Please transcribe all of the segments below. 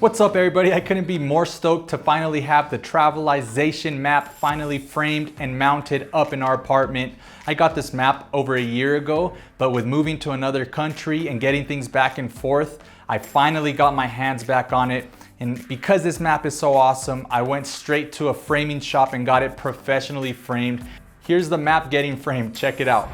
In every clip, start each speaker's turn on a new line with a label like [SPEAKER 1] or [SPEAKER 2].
[SPEAKER 1] What's up everybody? I couldn't be more stoked to finally have the Travelization map finally framed and mounted up in our apartment. I got this map over a year ago, but with moving to another country and getting things back and forth, I finally got my hands back on it. And because this map is so awesome, I went straight to a framing shop and got it professionally framed. Here's the map getting framed, check it out.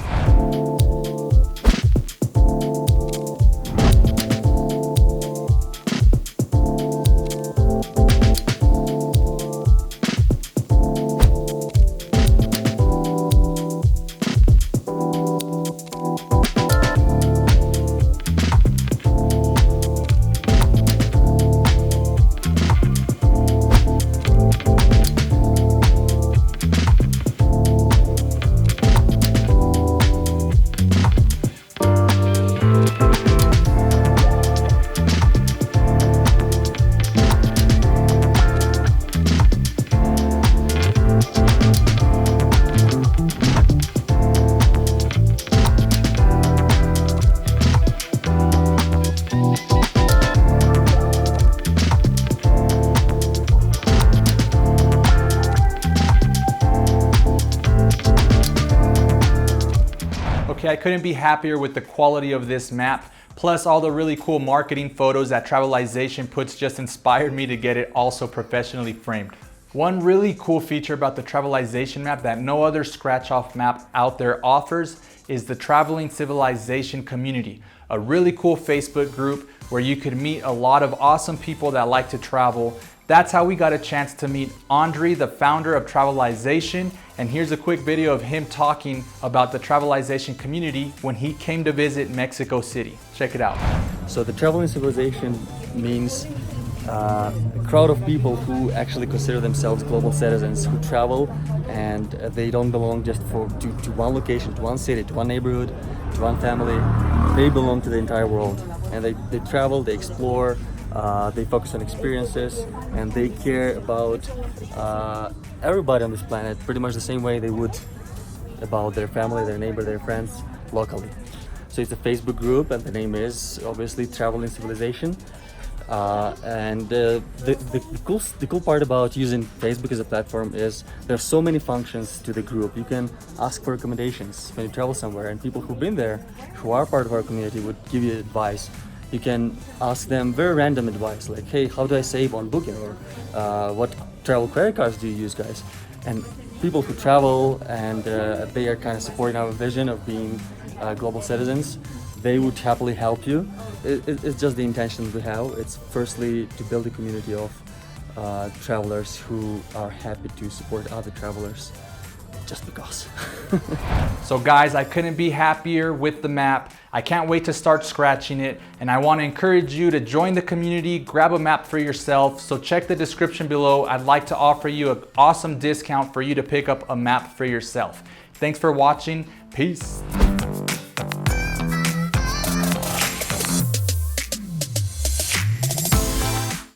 [SPEAKER 1] Okay, I couldn't be happier with the quality of this map, plus all the really cool marketing photos that Travelization puts just inspired me to get it also professionally framed. One really cool feature about the Travelization map that no other scratch-off map out there offers is the Traveling Civilization community, a really cool Facebook group where you could meet a lot of awesome people that like to travel. That's how we got a chance to meet Andre, the founder of Travelization, and here's a quick video of him talking about the Travelization community when he came to visit Mexico City. Check it out.
[SPEAKER 2] So the Traveling Civilization means a crowd of people who actually consider themselves global citizens, who travel and they don't belong just to one location, to one city, to one neighborhood, to one family. They belong to the entire world, and they travel, they explore, they focus on experiences, and they care about everybody on this planet pretty much the same way they would about their family, their neighbor, their friends locally. So it's a Facebook group, and the name is obviously Traveling Civilization. The cool part about using Facebook as a platform is there's so many functions to the group. You can ask for recommendations when you travel somewhere, and people who've been there, who are part of our community, would give you advice. You can ask them very random advice, like, hey, how do I save on Booking? Or what travel credit cards do you use, guys? And people who travel and they are kind of supporting our vision of being global citizens, they would happily help you. It's just the intention we have. It's firstly to build a community of travelers who are happy to support other travelers just because.
[SPEAKER 1] So guys, I couldn't be happier with the map. I can't wait to start scratching it, and I want to encourage you to join the community, grab a map for yourself. So check the description below. I'd like to offer you an awesome discount for you to pick up a map for yourself. Thanks for watching. Peace.